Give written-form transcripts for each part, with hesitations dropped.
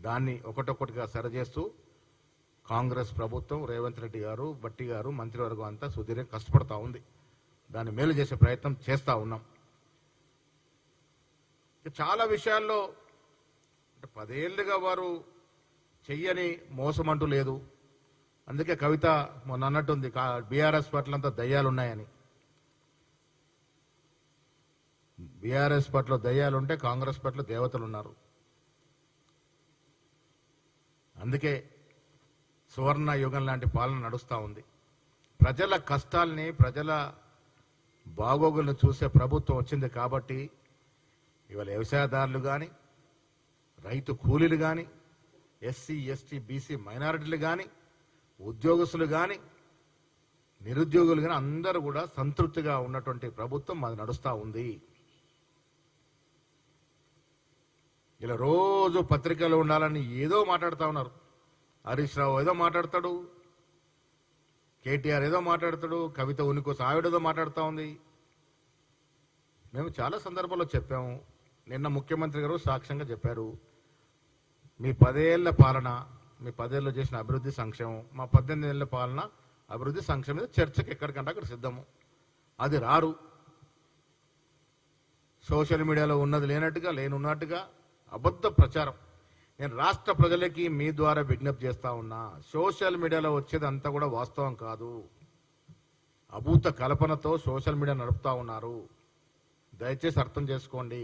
దాన్ని ఒకటొక్కటిగా సరిచేస్తూ కాంగ్రెస్ ప్రభుత్వం, రేవంత్ రెడ్డి గారు, బట్టి గారు, మంత్రివర్గం అంతా సుదీర్ఘ కష్టపడతా ఉంది. దాన్ని మేలు చేసే ప్రయత్నం చేస్తూ ఉన్నాం. చాలా విషయాల్లో 10 ఏళ్ళుగా వారు చెయ్యని మోసం అంటూ లేదు. అందుకే కవిత మొన్న అన్నట్టుంది బీఆర్ఎస్ పట్లంతా దయ్యాలున్నాయని. బీఆర్ఎస్ పట్ల దయ్యాలుంటే కాంగ్రెస్ పట్ల దేవతలు ఉన్నారు. అందుకే సువర్ణ యుగం లాంటి పాలన నడుస్తూ ఉంది. ప్రజల కష్టాల్ని, ప్రజల బాగోగులను చూసే ప్రభుత్వం వచ్చింది కాబట్టి ఇవాళ వ్యవసాయదారులు కానీ, రైతు కూలీలు కానీ, ఎస్సీ, ఎస్టీ, బీసీ మైనారిటీలు కానీ, ఉద్యోగస్తులు కానీ, నిరుద్యోగులు కానీ అందరూ కూడా సంతృప్తిగా ఉన్నటువంటి ప్రభుత్వం అది నడుస్తూ ఉంది. ఇలా రోజు పత్రికలో ఉండాలని ఏదో మాట్లాడుతూ ఉన్నారు. హరీష్ రావు ఏదో మాట్లాడతాడు, కేటీఆర్ ఏదో మాట్లాడతాడు, కవిత ఉనికోసం ఆవిడేదో మాట్లాడుతూ ఉంది. మేము చాలా సందర్భాల్లో చెప్పాము. నిన్న ముఖ్యమంత్రి గారు సాక్ష్యంగా చెప్పారు, మీ 10 ఏళ్ల పాలన, మీ 10 ఏళ్ళు చేసిన అభివృద్ధి సంక్షేమం, మా 18 ఏళ్ల పాలన అభివృద్ధి సంక్షేమం మీద చర్చకు ఎక్కడికంటే అక్కడ సిద్ధము. అది రారు. సోషల్ మీడియాలో ఉన్నది లేనట్టుగా, లేనున్నట్టుగా అబద్ధ ప్రచారం. నేను రాష్ట్ర ప్రజలకి మీ ద్వారా విజ్ఞప్తి చేస్తా ఉన్నా, సోషల్ మీడియాలో వచ్చేది అంతా కూడా వాస్తవం కాదు. అభూత కల్పనతో సోషల్ మీడియా నడుపుతా ఉన్నారు. దయచేసి అర్థం చేసుకోండి.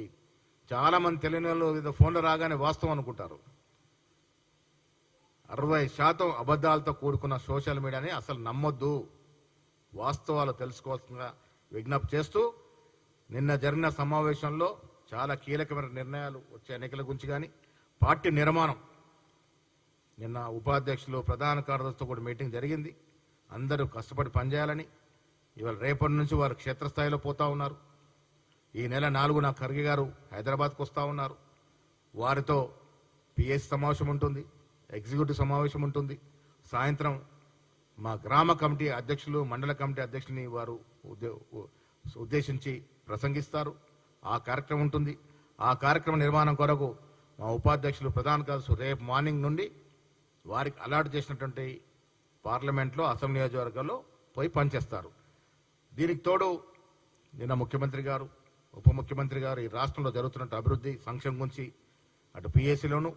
చాలా మంది తెలియని వాళ్ళు ఫోన్లో రాగానే వాస్తవం అనుకుంటారు. 60% అబద్ధాలతో కూడుకున్న సోషల్ మీడియాని అసలు నమ్మొద్దు. వాస్తవాలు తెలుసుకోవాల్సిన విజ్ఞప్తి చేస్తూ, నిన్న జరిగిన సమావేశంలో చాలా కీలకమైన నిర్ణయాలు వచ్చే ఎన్నికల గురించి కానీ, పార్టీ నిర్మాణం, నిన్న ఉపాధ్యక్షులు, ప్రధాన కార్యదర్శితో కూడా మీటింగ్ జరిగింది. అందరూ కష్టపడి పనిచేయాలని. ఇవాళ రేపటి నుంచి వారు క్షేత్రస్థాయిలో పోతా ఉన్నారు. ఈ నెల 4న ఖర్గే గారు హైదరాబాద్కు వస్తూ ఉన్నారు. వారితో పిఎస్ సమావేశం ఉంటుంది, ఎగ్జిక్యూటివ్ సమావేశం ఉంటుంది. సాయంత్రం మా గ్రామ కమిటీ అధ్యక్షులు, మండల కమిటీ అధ్యక్షుని వారు ఉద్దేశించి ప్రసంగిస్తారు. ఆ కార్యక్రమం ఉంటుంది. ఆ కార్యక్రమ నిర్మాణం కొరకు మా ఉపాధ్యక్షులు, ప్రధాన కార్యదర్శులు రేపు మార్నింగ్ నుండి వారికి అలాట్ చేసినటువంటి పార్లమెంట్లో, అసెంబ్లీ నియోజకవర్గాల్లో పోయి పనిచేస్తారు. దీనికి తోడు నిన్న ముఖ్యమంత్రి గారు, ఉప ముఖ్యమంత్రి గారు ఈ రాష్ట్రంలో జరుగుతున్న అభివృద్ధి సంక్షేమం గురించి అటు పిఎస్సిలోను,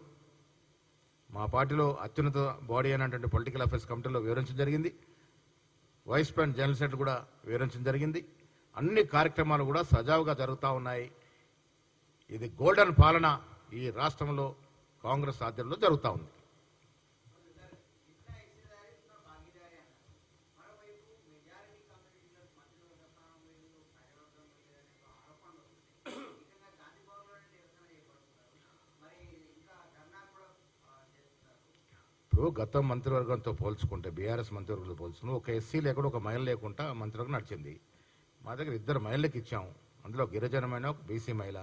మా పార్టీలో అత్యున్నత బాడీ అయినటువంటి పొలిటికల్ అఫైర్స్ కమిటీలో వివరించడం జరిగింది. వైస్ ప్రెసిడెంట్ జనరల్ సెక్రటరీ కూడా వివరించడం జరిగింది. అన్ని కార్యక్రమాలు కూడా సజావుగా జరుగుతూ ఉన్నాయి. ఇది గోల్డెన్ పాలన ఈ రాష్ట్రంలో కాంగ్రెస్ ఆధ్వర్యంలో జరుగుతూ ఉంది. ఇప్పుడు గత మంత్రివర్గంతో పోల్చుకుంటే, బీఆర్ఎస్ మంత్రివర్గంతో పోల్చుకుంటే, ఒక ఎస్సీ లేకుండా, ఒక మహిళ లేకుండా మంత్రివర్గం నడిచింది. మా దగ్గర 2 మహిళలకు ఇచ్చాము. అందులో గిరిజనమైన ఒక బీసీ మహిళ.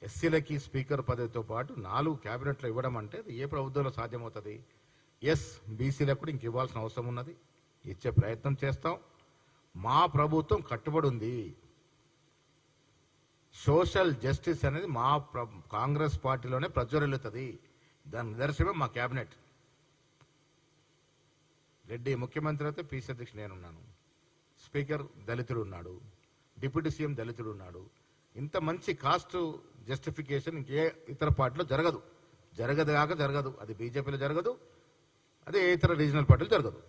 ఎస్సీలకి స్పీకర్ పదవితో పాటు 4 క్యాబినెట్లు ఇవ్వడం అంటే ఏ ప్రభుత్వంలో సాధ్యమవుతుంది? ఎస్, బీసీలకు కూడా ఇంక ఇవ్వాల్సిన అవసరం ఉన్నది. ఇచ్చే ప్రయత్నం చేస్తాం. మా ప్రభుత్వం కట్టుబడి ఉంది. సోషల్ జస్టిస్ అనేది మా కాంగ్రెస్ పార్టీలోనే ప్రజ్వరిల్లుతుంది. దాని నిదర్శనమే మా క్యాబినెట్. రెడ్డి ముఖ్యమంత్రి అయితే పీసీ అధ్యక్షుడు నేనున్నాను, స్పీకర్ దళితుడు ఉన్నాడు, డిప్యూటీ సీఎం దళితుడు ఉన్నాడు. ఇంత మంచి కాస్ట్ జస్టిఫికేషన్ ఇంకే ఇతర పార్టీలో జరగదు. జరగదు. అది బీజేపీలో జరగదు, అదే ఇతర రీజనల్ పార్టీలు జరగదు.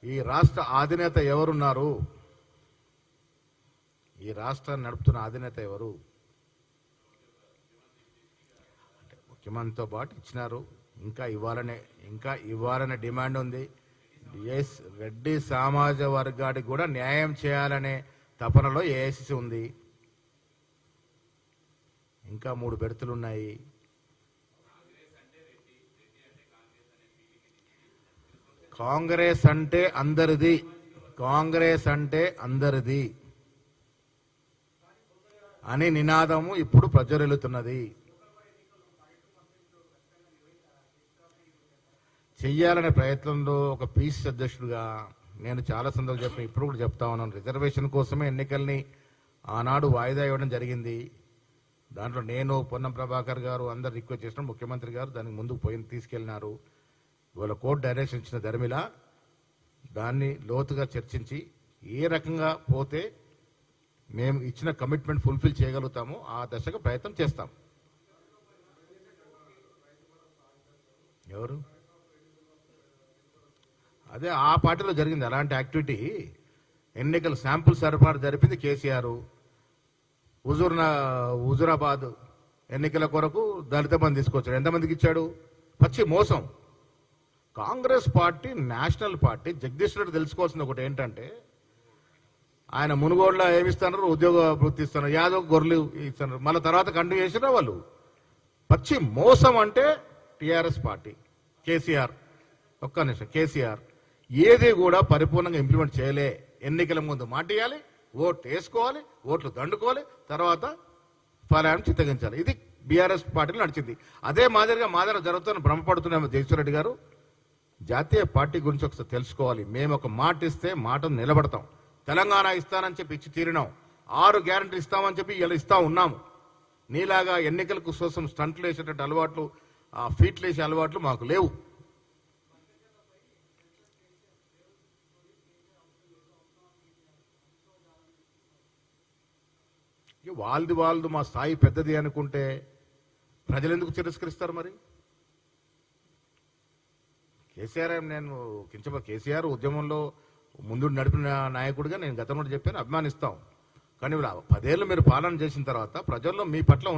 ఈ రాష్ట్ర అధినేత ఎవరున్నారు? ఈ రాష్ట్రాన్ని నడుపుతున్న అధినేత ఎవరు? ముఖ్యమంత్రితో పాటు ఇచ్చినారు, ఇంకా ఇవ్వాలనే డిమాండ్ ఉంది. ఎస్, రెడ్డి సామాజిక వర్గానికి కూడా న్యాయం చేయాలనే తపనలో ఏఐసిసి ఉంది. ఇంకా 3 బెర్తులు ఉన్నాయి. కాంగ్రెస్ అంటే అందరిది, కాంగ్రెస్ అంటే అందరిది అని నినాదము ఇప్పుడు ప్రజ్వరిల్లుతున్నది. చెయ్యాలనే ప్రయత్నంలో ఒక పీసీ అధ్యక్షుడిగా నేను చాలా సందర్భాలు చెప్పిన, ఇప్పుడు కూడా చెప్తా ఉన్నాను, రిజర్వేషన్ కోసమే ఎన్నికల్ని ఆనాడు వాయిదా ఇవ్వడం జరిగింది. దాంట్లో నేను, పొన్నం ప్రభాకర్ గారు అందరు రిక్వెస్ట్ చేసిన, ముఖ్యమంత్రి గారు దానికి ముందుకు పోయి తీసుకెళ్లినారు. ఇవాళ కోర్టు డైరెక్షన్ ఇచ్చిన ధర్మిల దాన్ని లోతుగా చర్చించి ఏ రకంగా పోతే మేము ఇచ్చిన కమిట్మెంట్ ఫుల్ఫిల్ చేయగలుగుతామో ఆ దశగా ప్రయత్నం చేస్తాం. ఎవరు? అదే ఆ పార్టీలో జరిగింది అలాంటి యాక్టివిటీ. ఎన్నికల శాంపుల్ సరఫరా జరిపింది కేసీఆర్. హుజూరాబాద్ ఎన్నికల కొరకు దళిత బంధు తీసుకొచ్చాడు. ఎంతమందికి ఇచ్చాడు? పచ్చి మోసం. Congress party national party. Jagadish Reddy తెలుసుకోవాల్సింది ఒకటి ఏంటంటే, ఆయన మునుగోడులో ఏమిస్తున్నారు? ఉద్యోగ వృత్తి ఇస్తున్నారు, యాదవ్ గొర్రెలు ఇస్తున్నారు, మళ్ళీ తర్వాత కంటిన్యూ చేసినా వాళ్ళు. పచ్చి మోసం అంటే టిఆర్ఎస్ పార్టీ, కేసీఆర్. ఒక్క నిమిషం. కేసీఆర్ ఏది కూడా పరిపూర్ణంగా ఇంప్లిమెంట్ చేయలే. ఎన్నికల ముందు మాట ఇవ్వాలి, ఓట్లు వేసుకోవాలి, ఓట్లు దండుకోవాలి, తర్వాత ఫలాన్ని చిత్తగించాలి. ఇది బీఆర్ఎస్ పార్టీలో నడిచింది. అదే మాదిరిగా మా దగ్గర జరుగుతున్న భ్రమపడుతున్నాము. జగదీశ్వర్ రెడ్డి గారు, జాతీయ పార్టీ గురించి ఒకసారి తెలుసుకోవాలి. మేము ఒక మాట ఇస్తే మాటను నిలబడతాం. తెలంగాణ ఇస్తానని చెప్పి ఇచ్చి తీరినాం. 6 గ్యారెంటీలు ఇస్తామని చెప్పి ఇలా ఇస్తా ఉన్నాము. నీలాగా ఎన్నికలకు కోసం స్టంట్లు వేసేటట్టు అలవాట్లు, ఫీట్లు వేసే అలవాట్లు మాకు లేవు. వాళ్ళది మా స్థాయి పెద్దది అనుకుంటే ప్రజలు ఎందుకు తిరస్కరిస్తారు? మరి కేసీఆర్, నేను కేసీఆర్ ఉద్యమంలో ముందు నడిపిన నాయకుడిగా నేను గతంలో చెప్పాను, అభిమానిస్తాం. కానీ 10 ఏళ్ళు మీరు పాలన చేసిన తర్వాత ప్రజల్లో మీ పట్ల ఉన్న